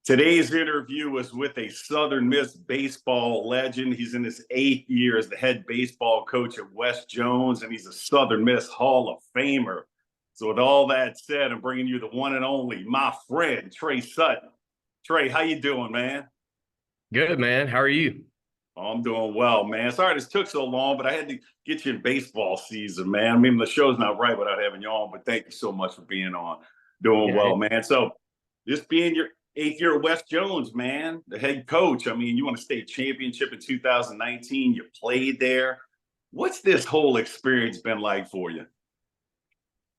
Today's interview was with a Southern Miss baseball legend. He's in his 8th year as the head baseball coach at West Jones, and he's a Southern Miss Hall of Famer. So with all that said, I'm bringing you the one and only, my friend, Trey Sutton. Trey, how you doing, man? Good, man. How are you? Oh, I'm doing well, man. Sorry this took so long, but I had to get you in baseball season, man. I mean, the show's not right without having you on, but thank you so much for being on. Doing Yeah. well, man. So this being your 8th year at West Jones, man, the head coach. I mean, you won a state championship in 2019. You played there. What's this whole experience been like for you?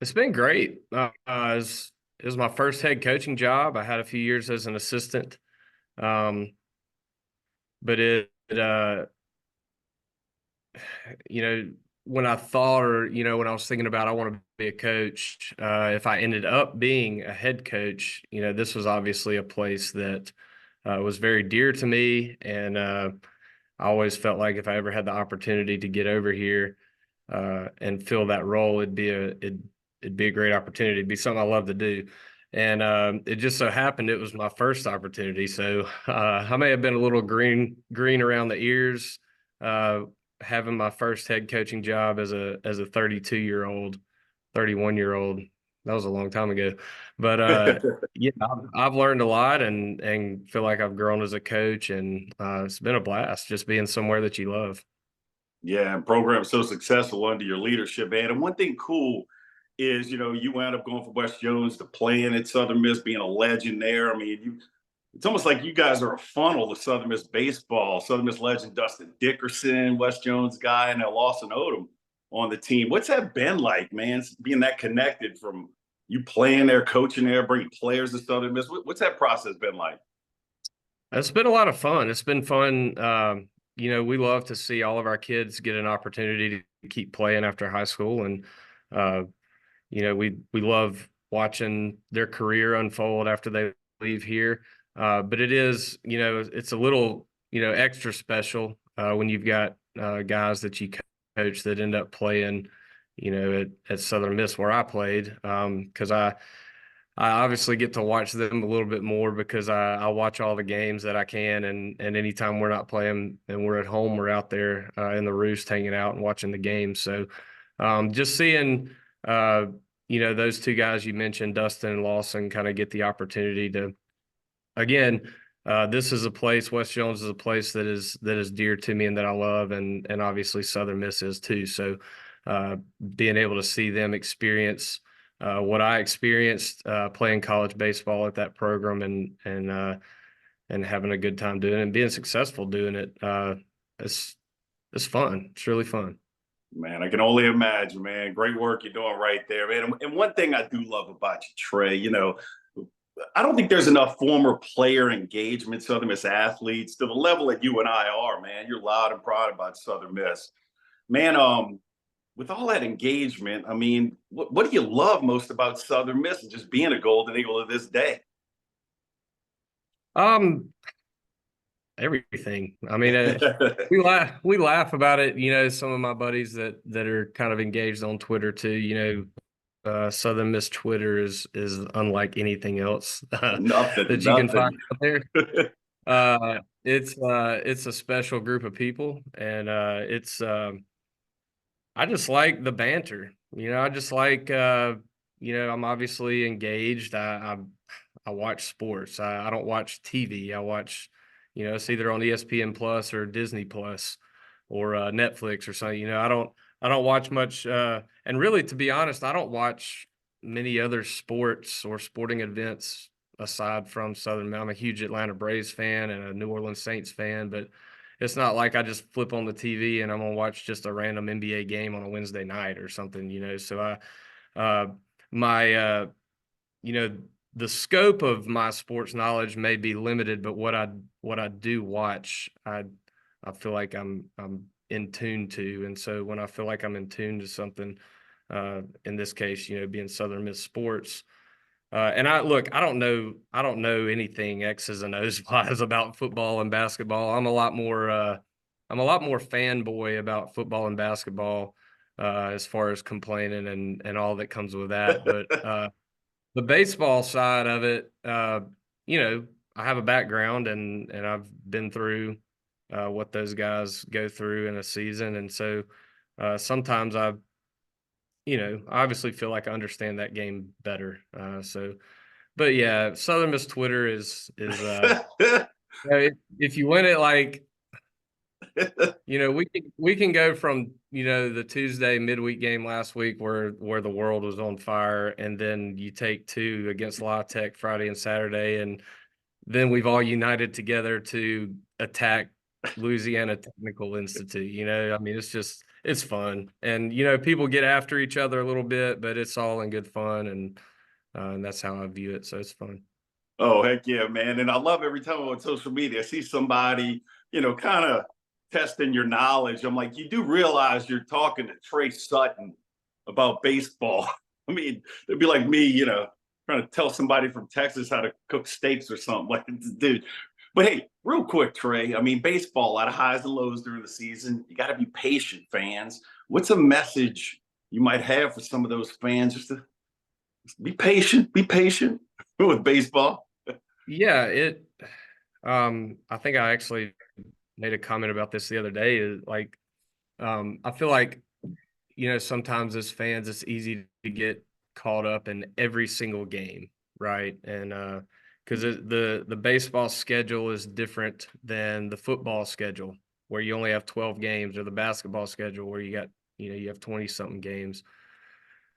It's been great. It was my first head coaching job. I had a few years as an assistant. Um, but you know, when I thought when I was thinking about I want to be a coach, if I ended up being a head coach, this was obviously a place that was very dear to me. And I always felt like if I ever had the opportunity to get over here and fill that role, it'd be a great opportunity. It'd be something I love to do. And it just so happened it was my first opportunity. So I may have been a little green around the ears, having my first head coaching job as a 32-year-old, 31-year-old. That was a long time ago. But yeah, I've learned a lot and feel like I've grown as a coach, and it's been a blast just being somewhere that you love. Yeah, and program so successful under your leadership, man. And one thing cool is, you wound up going from West Jones to playing at Southern Miss, being a legend there. I mean, it's almost like you guys are a funnel to Southern Miss baseball. Southern Miss legend Dustin Dickerson, West Jones guy, and now Lawson Odom on the team. What's that been like, man? Being that connected from you playing there, coaching there, bringing players to Southern Miss. What's that process been like? It's been a lot of fun. It's been fun. We love to see all of our kids get an opportunity to keep playing after high school, and uh, we love watching their career unfold after they leave here. But it is, it's a little, extra special when you've got guys that you coach that end up playing, at Southern Miss where I played, because I obviously get to watch them a little bit more because I watch all the games that I can, and anytime we're not playing and we're at home, we're out there in the roost hanging out and watching the games. So just seeing those two guys you mentioned, Dustin and Lawson, kind of get the opportunity to again. This is a place, West Jones is a place that is dear to me and that I love, and obviously Southern Miss is too. So being able to see them experience what I experienced playing college baseball at that program, and having a good time doing it and being successful doing it. It's it's fun. It's really fun. Man, I can only imagine, man. Great work you're doing right there, man. And one thing I do love about you, Trey, I don't think there's enough former player engagement, Southern Miss athletes to the level that you and I are, man. You're loud and proud about Southern Miss. Man, with all that engagement, I mean, what do you love most about Southern Miss and just being a Golden Eagle of this day? Um, Everything. I mean, we laugh about it. Some of my buddies that are kind of engaged on Twitter too. Southern Miss Twitter is unlike anything else Nothing, that you can find nothing. out there. It's a special group of people, and I just like the banter. I just like I'm obviously engaged. I watch sports. I don't watch TV. I watch, it's either on ESPN Plus or Disney Plus or Netflix or something. I don't watch much. And really, to be honest, I don't watch many other sports or sporting events aside from Southern. I'm a huge Atlanta Braves fan and a New Orleans Saints fan, but it's not like I just flip on the TV and I'm gonna watch just a random NBA game on a Wednesday night or something. So my you know, the scope of my sports knowledge may be limited, but what I do watch, I feel like I'm in tune to, and so when I feel like I'm in tune to something, in this case, being Southern Miss sports. And I don't know anything X's and O's wise about football and basketball. I'm a lot more fanboy about football and basketball, as far as complaining and all that comes with that. But the baseball side of it, you know, I have a background and I've been through what those guys go through in a season, and so sometimes I obviously feel like I understand that game better. But yeah, Southern Miss Twitter if you win it like we can go from the Tuesday midweek game last week where the world was on fire, and then you take two against La Tech Friday and Saturday, and then we've all united together to attack Louisiana Technical Institute. I mean, it's fun, and people get after each other a little bit, but it's all in good fun, and that's how I view it. So it's fun. Oh, heck yeah, man. And I love every time I'm on social media, I see somebody, kind of testing your knowledge. I'm like, you do realize you're talking to Trey Sutton about baseball. I mean, it'd be like me, trying to tell somebody from Texas how to cook steaks or something like dude. But hey, real quick, Trey, I mean, baseball, a lot of highs and lows during the season. You got to be patient, fans. What's a message you might have for some of those fans just to be patient with baseball? Yeah, I think I actually made a comment about this the other day. Is like, I feel like, sometimes as fans, it's easy to get caught up in every single game, right? And because the baseball schedule is different than the football schedule, where you only have 12 games, or the basketball schedule where you have 20 something games.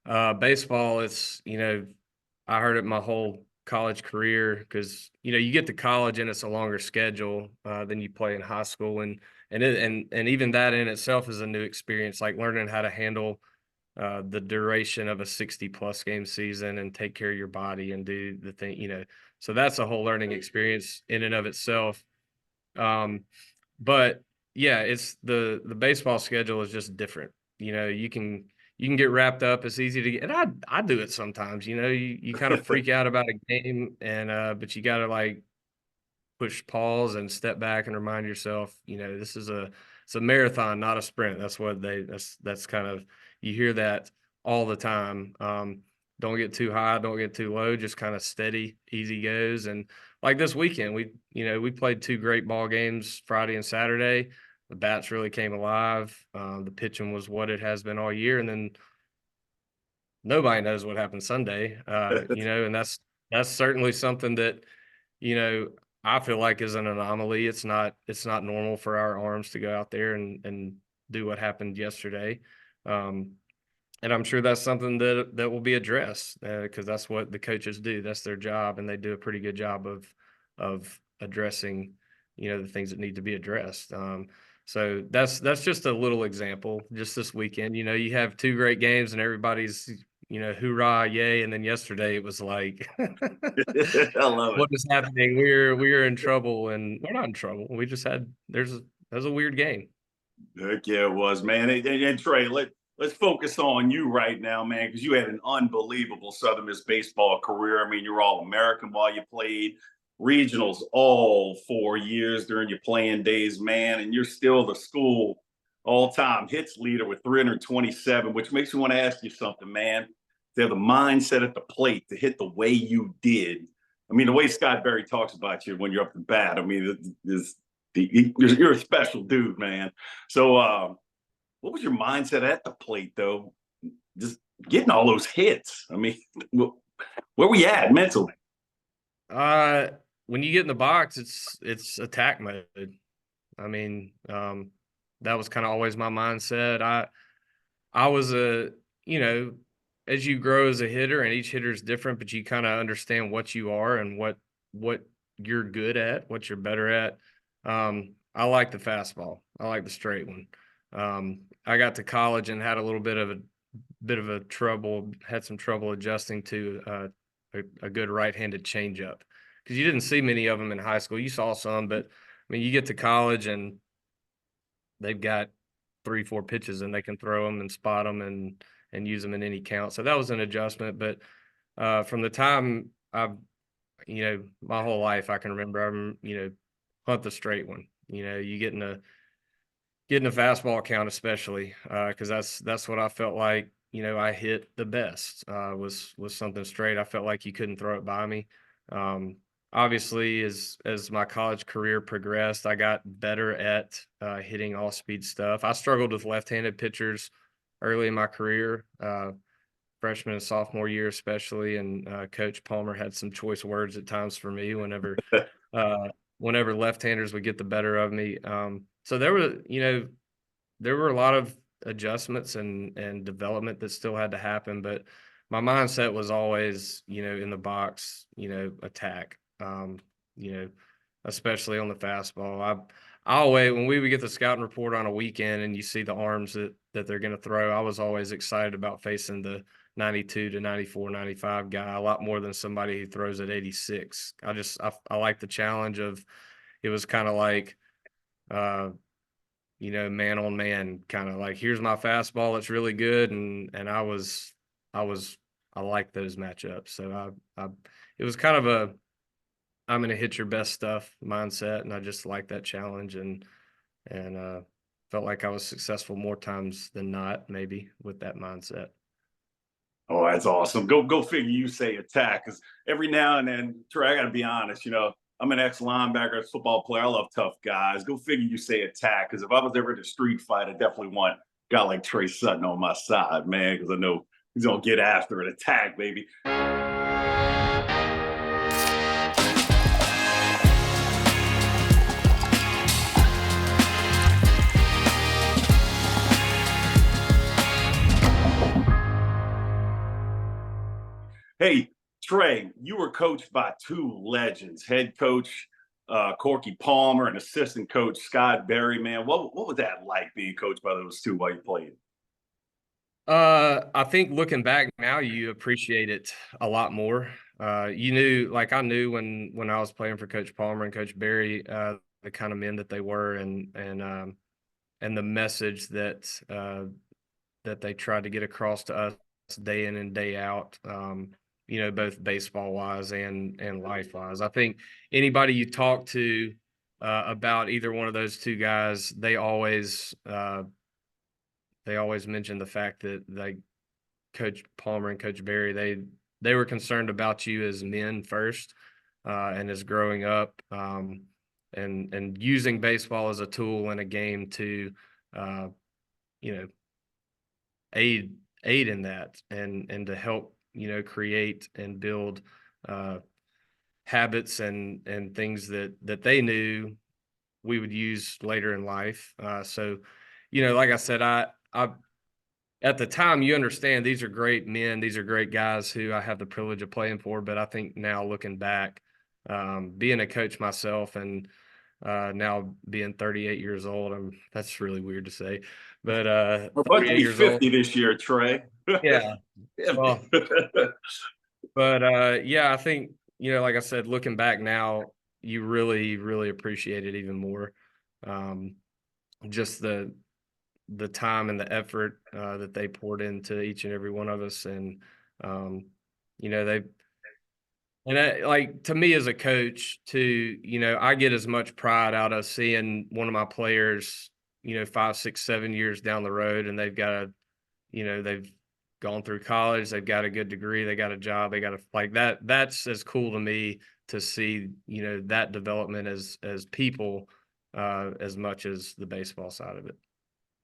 Baseball, I heard it my whole college career because you get to college and it's a longer schedule than you play in high school, and even that in itself is a new experience, like learning how to handle the duration of a 60+ game season and take care of your body and do the thing. So that's a whole learning experience in and of itself. Um, but yeah, it's the baseball schedule is just different. You can get wrapped up. It's easy to get, and I do it sometimes. You kind of freak out about a game, and but you got to like push pause and step back and remind yourself, this is it's a marathon, not a sprint. That's kind of, you hear that all the time. Don't get too high, don't get too low, just kind of steady, easy goes. And like this weekend, we played two great ball games Friday and Saturday. The bats really came alive. The pitching was what it has been all year, and then nobody knows what happened Sunday. And that's certainly something that you know, I feel like is an anomaly. It's not normal for our arms to go out there and do what happened yesterday. Um, and I'm sure that's something that will be addressed because that's what the coaches do. That's their job, and they do a pretty good job of addressing, the things that need to be addressed. So that's just a little example. Just this weekend, you have two great games, and everybody's hoorah, yay! And then yesterday it was like, I love it. what is happening? We're in trouble, and we're not in trouble. We just had that was a weird game. Heck yeah, it was, man. And Trey, let's focus on you right now, man, because you had an unbelievable Southern Miss baseball career. I mean, you were all American while you played regionals all 4 years during your playing days, man, and you're still the school all-time hits leader with 327, which makes me want to ask you something, man. To have the mindset at the plate to hit the way you did. I mean, the way Scott Berry talks about you when you're up to bat. I mean, you're a special dude, man. So, what was your mindset at the plate, though? Just getting all those hits. I mean, where we at mentally? Uh, when you get in the box, it's attack mode. I mean, that was kind of always my mindset. I was you know, as you grow as a hitter, and each hitter is different, but you kind of understand what you are and what you're good at, what you're better at. I like the fastball. I like the straight one. I got to college and had a little had some trouble adjusting to a good right-handed changeup because you didn't see many of them in high school. You saw some, but I mean, you get to college and they've got 3, 4 pitches and they can throw them and spot them and use them in any count. So that was an adjustment. But from the time my whole life, I can remember, hunt the straight one. You getting a fastball count, especially because that's what I felt like. I hit the best was something straight. I felt like you couldn't throw it by me. obviously, as my college career progressed, I got better at hitting all speed stuff. I struggled with left-handed pitchers early in my career, freshman and sophomore year especially, and Coach Palmer had some choice words at times for me uh, whenever left-handers would get the better of me. So there were a lot of adjustments and development that still had to happen, but my mindset was always, in the box, attack. You know, especially on the fastball. I always, when we would get the scouting report on a weekend and you see the arms that they're going to throw, I was always excited about facing the 92 to 94, 95 guy a lot more than somebody who throws at 86. I like the challenge of, it was kind of like, uh, man on man, kind of like, here's my fastball. It's really good. And I was, I like those matchups. So it was kind of I'm going to hit your best stuff mindset. And I just like that challenge and felt like I was successful more times than not, maybe with that mindset. Oh, that's awesome. Go figure. You say attack because every now and then, Trey, I got to be honest. I'm an ex linebacker, football player. I love tough guys. Go figure. You say attack because if I was ever in a street fight, I definitely want a guy like Trey Sutton on my side, man, because I know he's gonna get after it. Attack, baby. Hey, Trey, you were coached by two legends, head coach Corky Palmer and assistant coach Scott Berry. Man, what was that like being coached by those two while you played? I think looking back now, you appreciate it a lot more. Like I knew when I was playing for Coach Palmer and Coach Barry, the kind of men that they were, and the message that they tried to get across to us day in and day out. Both baseball wise and life wise. I think anybody you talk to about either one of those two guys, they always mention the fact that Coach Palmer and Coach Barry, they were concerned about you as men first, and as growing up, and using baseball as a tool in a game to, uh, you know, aid in that and to help, create and build habits and things that they knew we would use later in life. Like I said, I at the time, you understand these are great men, these are great guys who I have the privilege of playing for. But I think now looking back, being a coach myself and now being 38 years old, that's really weird to say, but We're about to 38 be years old. 50 this year, Trey. Yeah. 50. Well, but yeah, I think, like I said, looking back now, you really, really appreciate it even more. Um, just the time and the effort that they poured into each and every one of us, and they like, to me as a coach too, I get as much pride out of seeing one of my players, 5, 6, 7 years down the road, and they've gone through college, they've got a good degree, they got a job, they got a like that. That's as cool to me to see, that development as people, as much as the baseball side of it.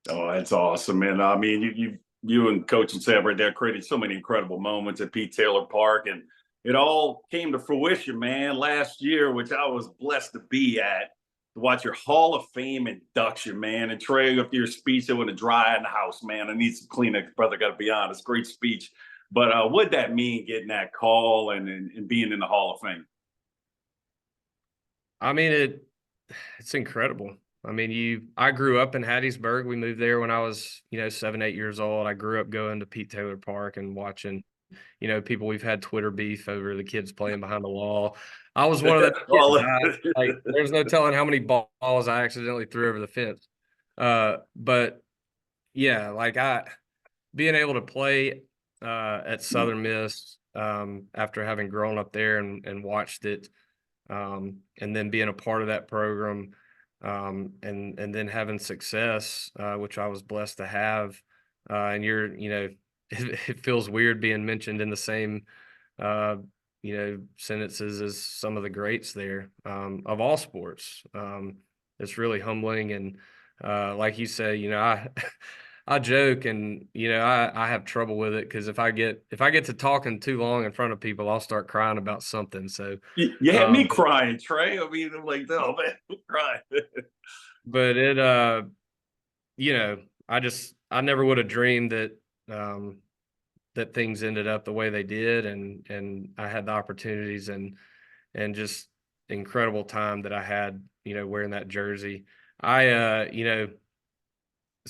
Oh, that's awesome, man. I mean, you and Coach and Sam right there created so many incredible moments at Pete Taylor Park, and it all came to fruition, man, last year, which I was blessed to be at. To watch your Hall of Fame induction, man, and Trey, after your speech, it went dry in the house, man. I need some Kleenex, brother. Got to be honest, great speech. But what'd that mean, getting that call and being in the Hall of Fame? I mean, it's incredible. I mean, I grew up in Hattiesburg. We moved there when I was, 7, 8 years old. I grew up going to Pete Taylor Park and watching, people. We've had Twitter beef over the kids playing behind the wall. I was one of those kids. All Like, there's no telling how many balls I accidentally threw over the fence. But yeah, like being able to play at Southern Miss, after having grown up there and watched it, and then being a part of that program, and then having success, which I was blessed to have. And it feels weird being mentioned in the same, uh, sentences as some of the greats there, of all sports. It's really humbling. And like you say, I joke, and I have trouble with it, because if I get to talking too long in front of people, I'll start crying about something. So, You had me but, crying, Trey. I mean, I'm like, oh man, I'm crying. but it, I never would have dreamed that that things ended up the way they did, and I had the opportunities and just incredible time that I had, wearing that jersey. It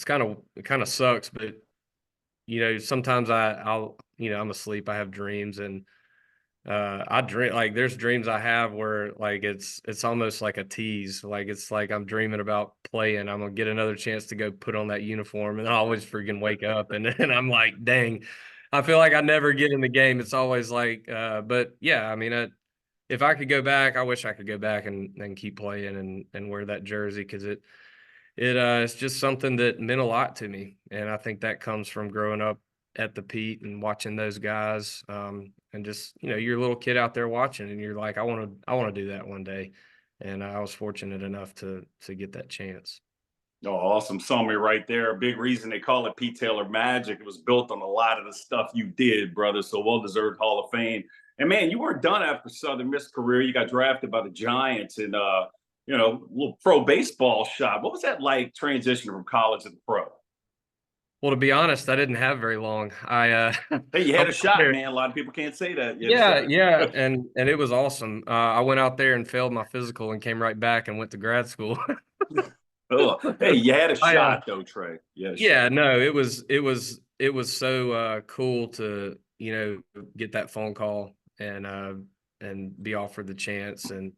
kind of sucks, but sometimes I'm asleep, I have dreams, and I dream, like, there's dreams I have where, like, it's almost like a tease. Like, it's like I'm dreaming about playing. I'm gonna get another chance to go put on that uniform, and I always freaking wake up, and and I'm like, dang, I feel like I never get in the game. It's always like, but yeah, I mean, if I could go back, I wish I could go back and keep playing and wear that jersey, because it's just something that meant a lot to me, and I think that comes from growing up at the Pete and watching those guys, and just, you're a little kid out there watching, and you're like, I want to do that one day, and I was fortunate enough to get that chance. Oh, awesome summary right there. A big reason they call it Pete Taylor Magic. It was built on a lot of the stuff you did, brother. So well-deserved Hall of Fame. And man, you weren't done after Southern Miss career. You got drafted by the Giants and little pro baseball shot. What was that like transitioning from college to the pro? Well, to be honest, I didn't have very long. Hey, you I had a went shot, there. man. A lot of people can't say that. You had a Yeah, shot. yeah, and it was awesome. I went out there and failed my physical and came right back and went to grad school. Oh, hey, you had a I shot though, Trey. You had a Yeah, shot. no, it was so cool to, get that phone call and be offered the chance, and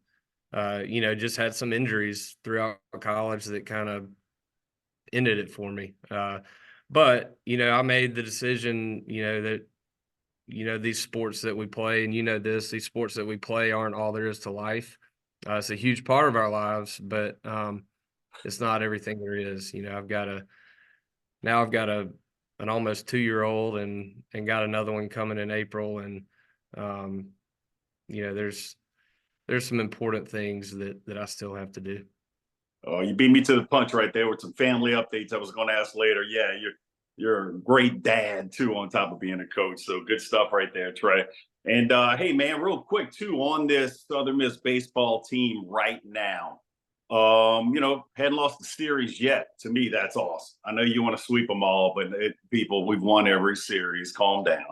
just had some injuries throughout college that kind of ended it for me. But I made the decision, that these sports that we play, and these sports that we play aren't all there is to life. It's a huge part of our lives, but it's not everything there is. I've got an almost 2-year-old, and got another one coming in April, and um, there's some important things that I still have to do. Oh, you beat me to the punch right there with some family updates I was going to ask later. Yeah, you're a great dad too, on top of being a coach. So good stuff right there, Trey. And hey, man, real quick too on this Southern Miss baseball team right now. Hadn't lost the series yet. To me, that's awesome. I know you want to sweep them all, but people, we've won every series. Calm down.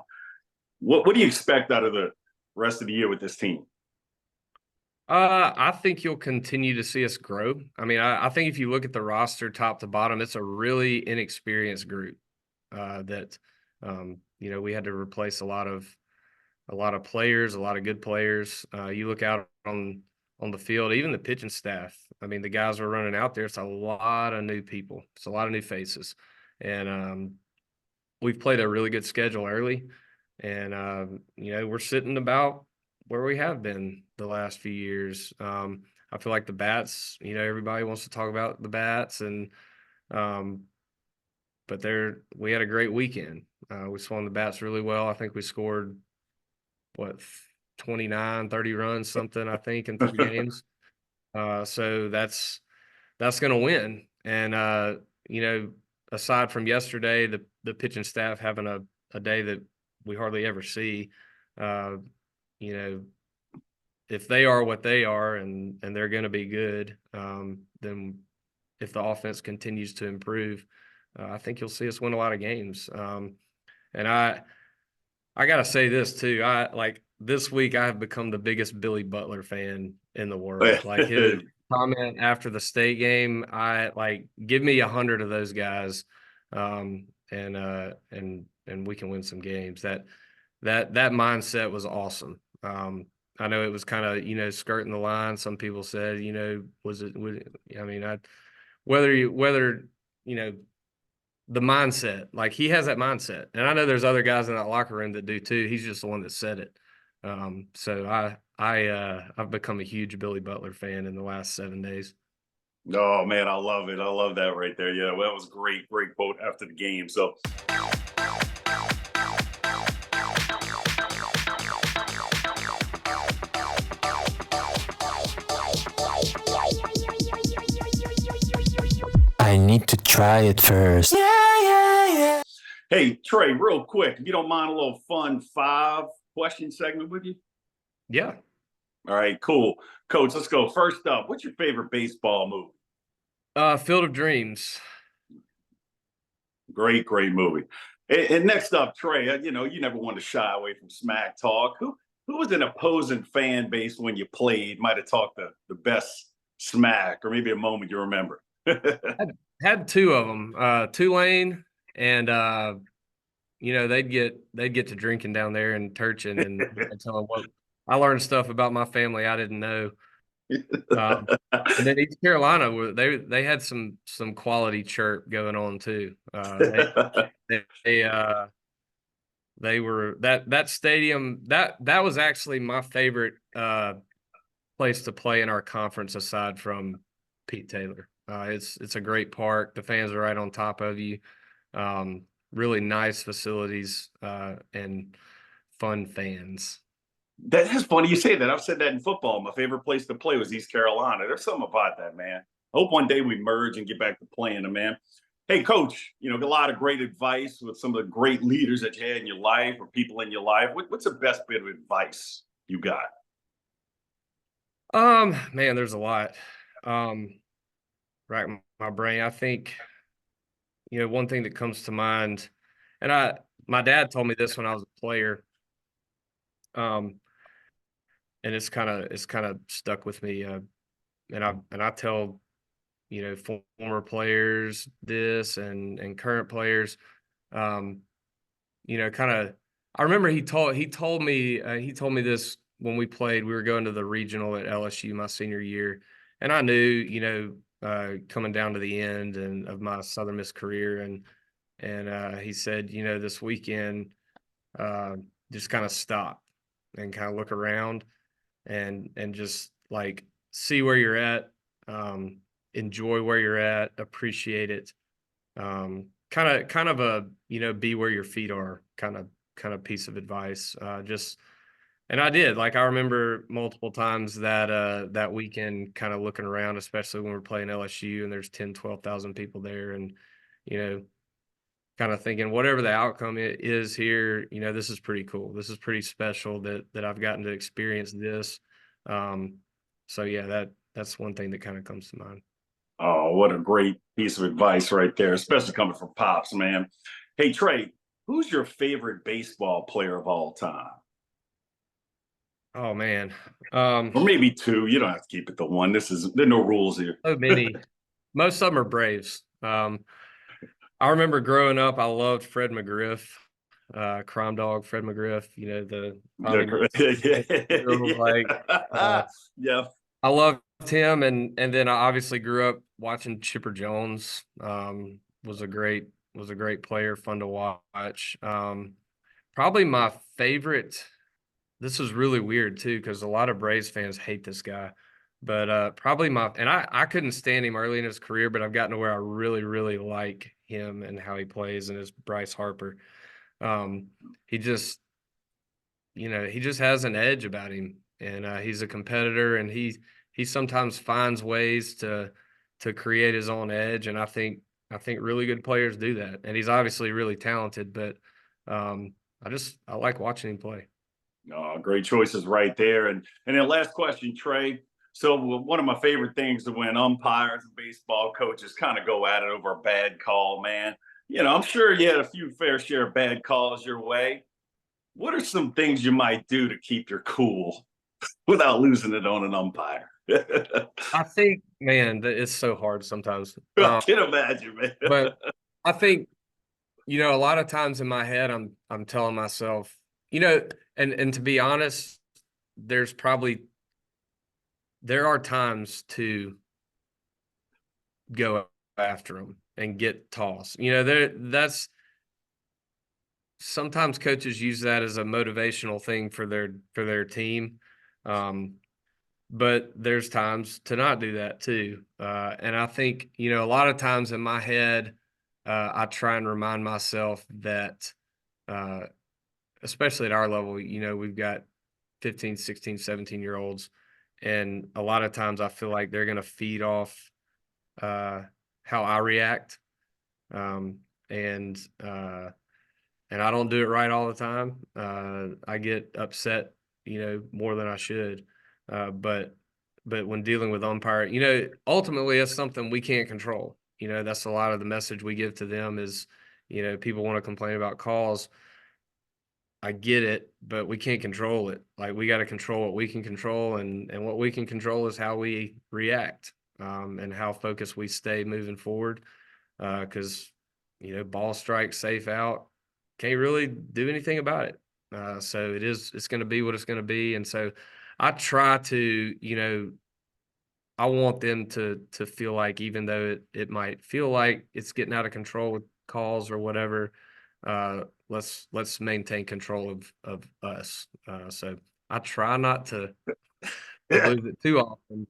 What do you expect out of the rest of the year with this team? I think you'll continue to see us grow. I mean, I think if you look at the roster top to bottom, it's a really inexperienced group, that we had to replace a lot of players, a lot of good players. You look out on the field, even the pitching staff. I mean, the guys we're running out there, it's a lot of new people. It's a lot of new faces, and we've played a really good schedule early, and we're sitting about where we have been the last few years. I feel like the bats, everybody wants to talk about the bats, and um, but we had a great weekend. We swung the bats really well. I think we scored what 29, 30 runs, something, I think, in 3 games. So that's going to win. And aside from yesterday, the pitching staff having a day that we hardly ever see, uh, you know, if they are what they are, and they're going to be good, then if the offense continues to improve, I think you'll see us win a lot of games. And I got to say this too. I like this week I have become the biggest Billy Butler fan in the world. Like, his comment after the state game, I like, give me 100 of those guys, and we can win some games. That mindset was awesome. I know it was kind of, skirting the line. Some people said, I mean, whether you know the mindset, like, he has that mindset, and I know there's other guys in that locker room that do too. He's just the one that said it. So I've become a huge Billy Butler fan in the last 7 days. Oh man, I love it. I love that right there. Yeah, well, that was great, great quote after the game. So need to try it first. Hey, Trey, real quick, if you don't mind a little fun 5-question segment with you. Yeah. All right, cool. Coach, let's go. First up, what's your favorite baseball movie? Field of Dreams. Great, great movie. And next up, Trey, you never want to shy away from smack talk. Who was an opposing fan base when you played? Might have talked the best smack, or maybe a moment you remember. Had two of them, Tulane and they'd get to drinking down there in Turchin, and I'd tell them what I learned stuff about my family I didn't know. And then East Carolina, they had some quality chirp going on too. They were that stadium that was actually my favorite place to play in our conference aside from Pete Taylor. It's a great park. The fans are right on top of you. Really nice facilities and fun fans. That's funny you say that. I've said that in football. My favorite place to play was East Carolina. There's something about that, man. I hope one day we merge and get back to playing them, man. Hey, Coach, a lot of great advice with some of the great leaders that you had in your life or people in your life. What's the best bit of advice you got? Man, there's a lot. Right in my brain. I think, one thing that comes to mind, and my dad told me this when I was a player. And it's kind of stuck with me. And I tell, former players this and current players, kind of. I remember he told me this when we played. We were going to the regional at LSU my senior year, and I knew, coming down to the end and of my Southern Miss career, and he said, this weekend, just kind of stop and kind of look around and just like see where you're at, enjoy where you're at, appreciate it. Kind of a, be where your feet are kind of piece of advice. And I did, like, I remember multiple times that weekend kind of looking around, especially when we're playing LSU and there's 10-12,000 people there, and kind of thinking whatever the outcome is here, this is pretty cool. This is pretty special that I've gotten to experience this. So yeah, that's one thing that kind of comes to mind. Oh, what a great piece of advice right there, especially coming from Pops, man. Hey, Trey, who's your favorite baseball player of all time? Oh man. Or maybe two. You don't have to keep it to one. There are no rules here. So many. Most of them are Braves. I remember growing up, I loved Fred McGriff, Crime Dog, Fred McGriff, the like, yeah. I loved him, and then I obviously grew up watching Chipper Jones. Was a great player, fun to watch. Probably my favorite. This was really weird too, because a lot of Braves fans hate this guy. But probably I couldn't stand him early in his career, but I've gotten to where I really, really like him and how he plays, and is Bryce Harper. He just, he just has an edge about him, and he's a competitor, and he sometimes finds ways to create his own edge, and I think really good players do that. And he's obviously really talented, but I like watching him play. Oh, great choices right there. And then last question, Trey. So one of my favorite things is when umpires and baseball coaches kind of go at it over a bad call, man. I'm sure you had a few fair share of bad calls your way. What are some things you might do to keep your cool without losing it on an umpire? I think, man, it's so hard sometimes. I can imagine, man. But I think, a lot of times in my head, I'm telling myself, and to be honest, there are times to go after them and get tossed. That's sometimes coaches use that as a motivational thing for their team. But there's times to not do that too. And I think, a lot of times in my head, I try and remind myself that, especially at our level, we've got 15, 16, 17-year-olds. And a lot of times I feel like they're going to feed off how I react. Um, and I don't do it right all the time. I get upset, more than I should. But when dealing with umpire, ultimately it's something we can't control. That's a lot of the message we give to them is, people want to complain about calls. I get it, but we can't control it. Like, we got to control what we can control, and what we can control is how we react, and how focused we stay moving forward. Because ball strike, safe out, can't really do anything about it. So it's going to be what it's going to be, and so I try to, I want them to feel like, even though it might feel like it's getting out of control with calls or whatever, let's maintain control of us. So I try not to lose it too often.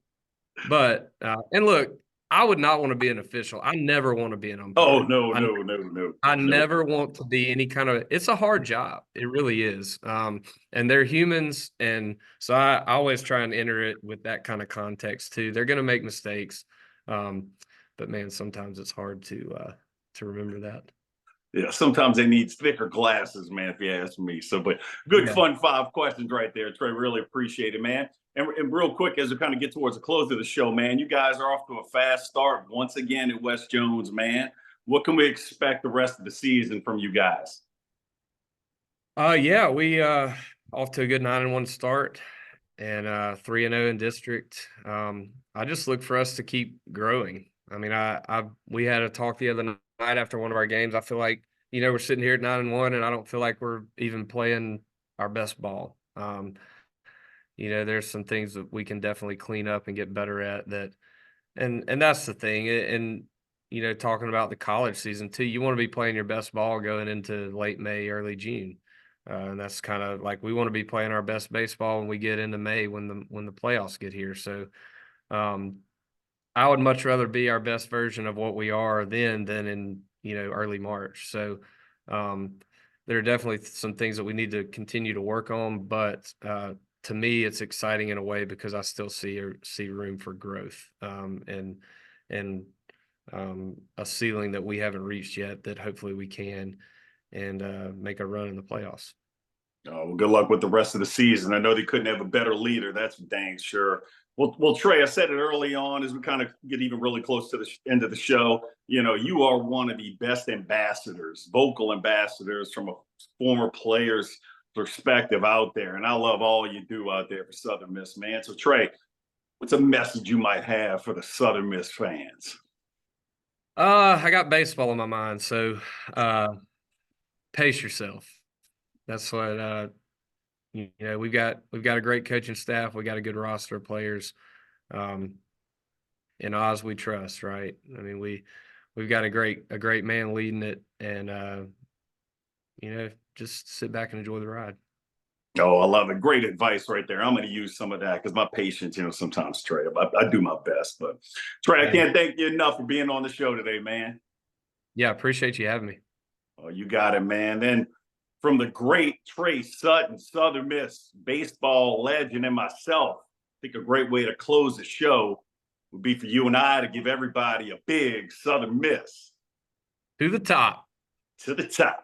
But and look, I would not want to be an official. I never want to be an Oh, umpire. no, I no, no, no, I no. never want to be any kind of, it's a hard job. It really is. And they're humans. And so I always try and enter it with that kind of context too. They're going to make mistakes. But man, sometimes it's hard to remember that. Yeah, sometimes they need thicker glasses, man, if you ask me. So, but good, Yeah. fun 5 questions right there, Trey. Really appreciate it, man. And real quick, as we kind of get towards the close of the show, man, you guys are off to a fast start once again at West Jones, man. What can we expect the rest of the season from you guys? Yeah, we off to a good 9-1 start, and 3-0 in district. I just look for us to keep growing. I mean, we had a talk the other night after one of our games. I feel like, we're sitting here at 9-1, and I don't feel like we're even playing our best ball. There's some things that we can definitely clean up and get better at, and that's the thing. And talking about the college season too, you want to be playing your best ball going into late May, early June. And that's kind of like, we want to be playing our best baseball when we get into May, when the playoffs get here. So I would much rather be our best version of what we are then than in early March. So there are definitely some things that we need to continue to work on, but to me, it's exciting in a way because I still see room for growth, and a ceiling that we haven't reached yet that hopefully we can, and make a run in the playoffs. Well, good luck with the rest of the season. I know they couldn't have a better leader. That's dang sure. Well, Trey, I said it early on as we kind of get even really close to the end of the show. You are one of the best ambassadors, vocal ambassadors from a former player's perspective out there. And I love all you do out there for Southern Miss, man. So, Trey, what's a message you might have for the Southern Miss fans? I got baseball in my mind, so pace yourself. That's what we've got a great coaching staff. We got a good roster of players. In Oz we trust, right? I mean, we've got a great man leading it, and just sit back and enjoy the ride. Oh, I love it. Great advice right there. I'm going to use some of that because my patience, sometimes, Trey, I do my best. But, Trey, I can't thank you enough for being on the show today, man. Yeah, appreciate you having me. Oh, you got it, man. Then from the great Trey Sutton, Southern Miss baseball legend, and myself, I think a great way to close the show would be for you and I to give everybody a big Southern Miss. To the top. To the top.